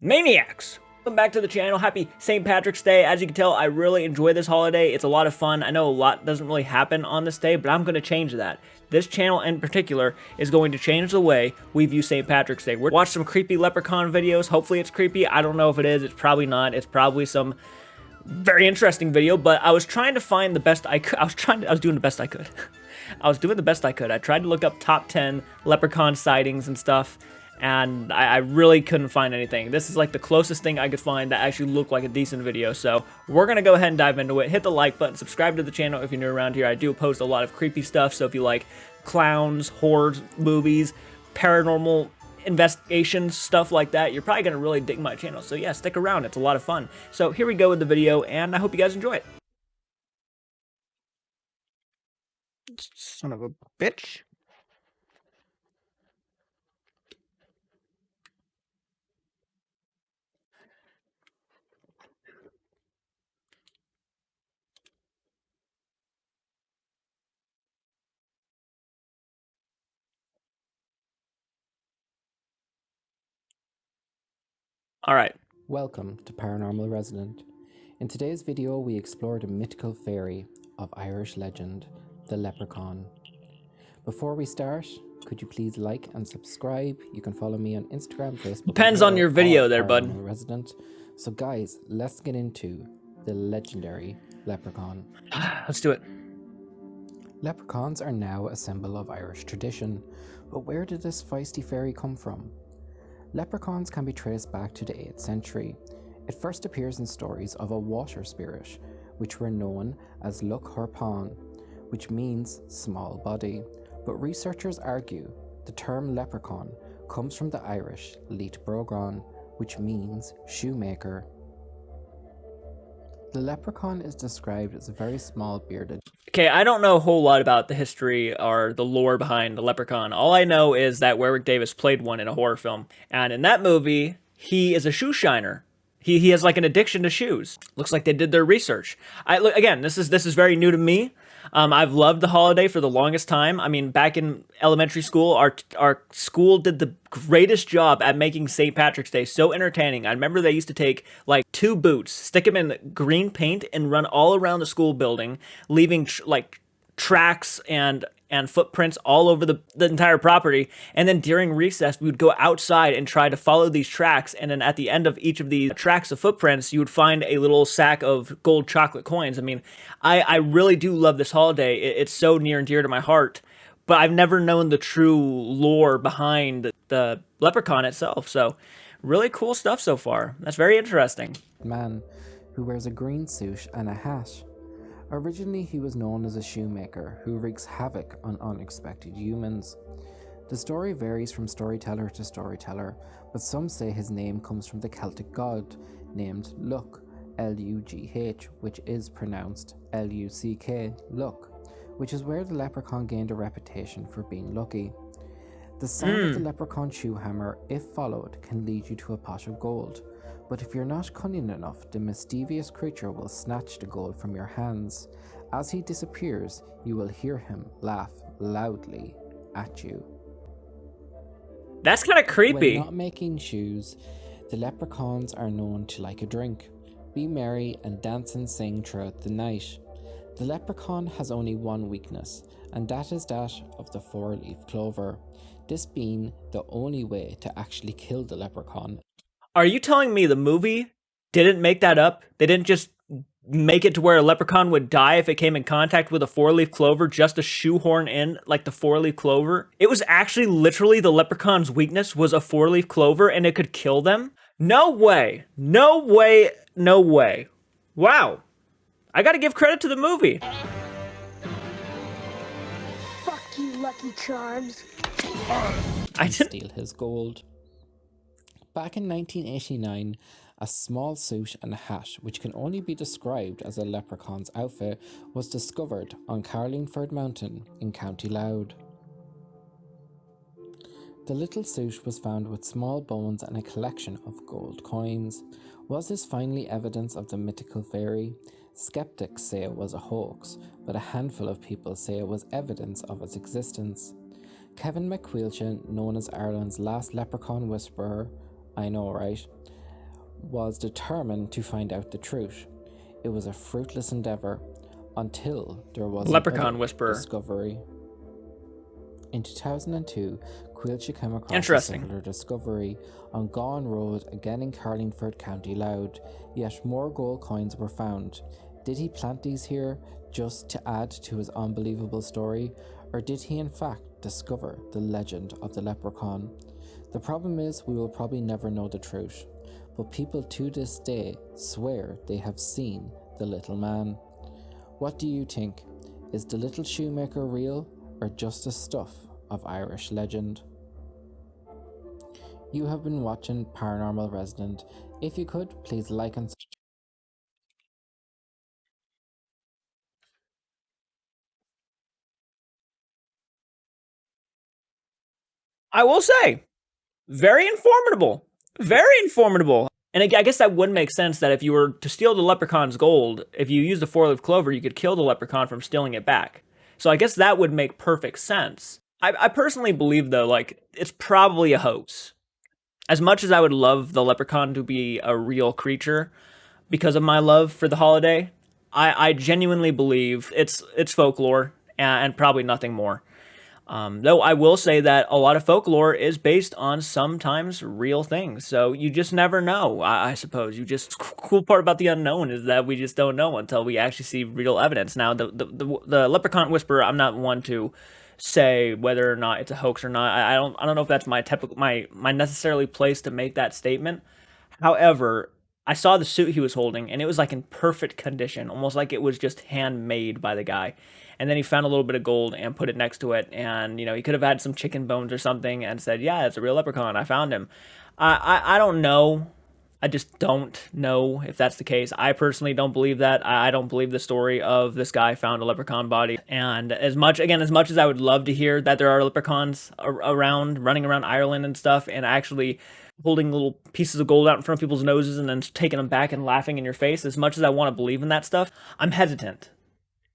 Maniacs! Welcome back to the channel. Happy St. Patrick's Day. As you can tell, I really enjoy this holiday. It's a lot of fun. I know a lot doesn't really happen on this day, but I'm going to change that. This channel in particular is going to change the way we view St. Patrick's Day. We're watch some creepy leprechaun videos. Hopefully it's creepy. I don't know if it is. It's probably not. It's probably some very interesting video, but I was trying to find the best I could. I was doing the best I could. I was doing the best I could. I tried to look up top 10 leprechaun sightings and stuff, and I really couldn't find anything. This is like the closest thing I could find that actually looked like a decent video, so we're gonna go ahead and dive into it. Hit the like button, subscribe to the channel if you're new around here. I do post a lot of creepy stuff, so if you like clowns, horror movies, paranormal investigations, stuff like that, you're probably gonna really dig my channel. So yeah, stick around, it's a lot of fun. So here we go with the video, and I hope you guys enjoy it. Son of a bitch. Alright. Welcome to Paranormal Resident. In today's video, we explore the mythical fairy of Irish legend, the Leprechaun. Before we start, could you please like and subscribe? You can follow me on Instagram, Facebook. Depends on your video there, bud. Resident. So guys, let's get into the legendary Leprechaun. Let's do it. Leprechauns are now a symbol of Irish tradition, but where did this feisty fairy come from? Leprechauns can be traced back to the 8th century. It first appears in stories of a water spirit, which were known as Luc Harpon, which means small body. But researchers argue the term leprechaun comes from the Irish Leat Brogran, which means shoemaker. The leprechaun is described as a very small bearded. Okay, I don't know a whole lot about the history or the lore behind the Leprechaun. All I know is that Warwick Davis played one in a horror film. And in that movie, he is a shoe shiner. He has like an addiction to shoes. Looks like they did their research. Again, this is very new to me. I've loved the holiday for the longest time. I mean, back in elementary school, our school did the greatest job at making St. Patrick's Day so entertaining. I remember they used to take like 2 boots, stick them in green paint, and run all around the school building, leaving tracks and footprints all over the entire property. And then during recess, we would go outside and try to follow these tracks. And then at the end of each of these tracks of footprints, you would find a little sack of gold chocolate coins. I mean, I really do love this holiday. It's so near and dear to my heart. But I've never known the true lore behind the leprechaun itself. So really cool stuff so far. That's very interesting. Man who wears a green suit and a hat. Originally, he was known as a shoemaker who wreaks havoc on unexpected humans. The story varies from storyteller to storyteller, but some say his name comes from the Celtic god named Luc, L-U-G-H, which is pronounced L-U-C-K, Luc, which is where the leprechaun gained a reputation for being lucky. The sound of the leprechaun shoe hammer, if followed, can lead you to a pot of gold. But if you're not cunning enough, the mischievous creature will snatch the gold from your hands. As he disappears, you will hear him laugh loudly at you. That's kind of creepy. When not making shoes, the leprechauns are known to like a drink, be merry and dance and sing throughout the night. The leprechaun has only one weakness, and that is that of the 4-leaf clover, this being the only way to actually kill the leprechaun. Are you telling me the movie didn't make that up? They didn't just make it to where a leprechaun would die if it came in contact with a 4-leaf clover just to shoehorn in like the 4-leaf clover? It was actually literally the leprechaun's weakness was a 4-leaf clover and it could kill them? No way. No way. No way. Wow. I gotta give credit to the movie. Fuck you, Lucky Charms. I didn't steal his gold. Back in 1989, a small suit and a hat, which can only be described as a leprechaun's outfit, was discovered on Carlingford Mountain in County Louth. The little suit was found with small bones and a collection of gold coins. Was this finally evidence of the mythical fairy? Skeptics say it was a hoax, but a handful of people say it was evidence of its existence. Kevin McQuilchin, known as Ireland's last leprechaun whisperer, I know, right? was determined to find out the truth. It was a fruitless endeavor until there was Leprechaun another Whisperer. discovery. In 2002, Quilty came across a Interesting. similar discovery on Gone Road, again in Carlingford, County Louth, yet more gold coins were found. Did he plant these here just to add to his unbelievable story, or did he in fact discover the legend of the leprechaun? The problem is we will probably never know the truth, but people to this day swear they have seen the little man. What do you think? Is the little shoemaker real, or just the stuff of Irish legend? You have been watching Paranormal Resident. If you could, please like and I will say, very informative. Very informative. And I guess that would make sense that if you were to steal the leprechaun's gold, if you used a four-leaf clover, you could kill the leprechaun from stealing it back. So I guess that would make perfect sense. I personally believe, though, like, it's probably a hoax. As much as I would love the leprechaun to be a real creature, because of my love for the holiday, I genuinely believe it's folklore and probably nothing more. Though I will say that a lot of folklore is based on sometimes real things, so you just never know. I suppose cool part about the unknown is that we just don't know until we actually see real evidence. Now, the leprechaun whisperer, I'm not one to say whether or not it's a hoax or not. I don't know if that's my typical my necessarily place to make that statement. However, I saw the suit he was holding, and it was like in perfect condition, almost like it was just handmade by the guy. And then he found a little bit of gold and put it next to it, and he could have had some chicken bones or something and said, "Yeah, it's a real leprechaun. I found him." I don't know. I just don't know if that's the case. I personally don't believe that. I don't believe the story of this guy found a leprechaun body. And as much as I would love to hear that there are leprechauns around, running around Ireland and stuff, and actually holding little pieces of gold out in front of people's noses and then taking them back and laughing in your face, as much as I want to believe in that stuff, I'm hesitant.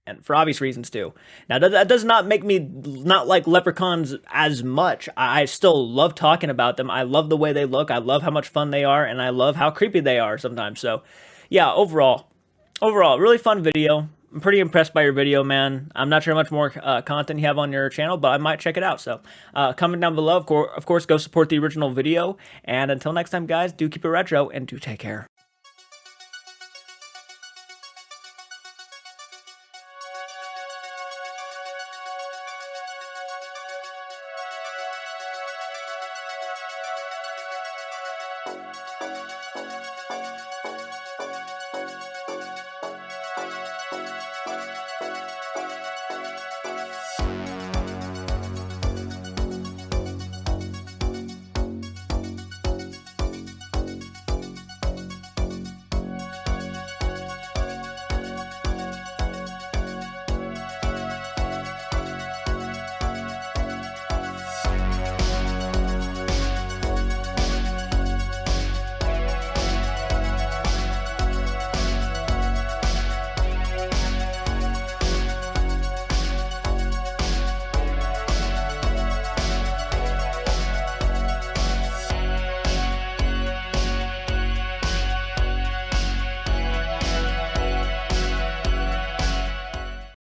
And for obvious reasons too. Now that does not make me not like leprechauns as much. I still love talking about them. I love the way they look. I love how much fun they are, and I love how creepy they are sometimes. So, yeah, overall, really fun video. I'm pretty impressed by your video, man. I'm not sure how much more content you have on your channel, but I might check it out. So, comment down below. Of course, go support the original video. And until next time, guys, do keep it retro and do take care.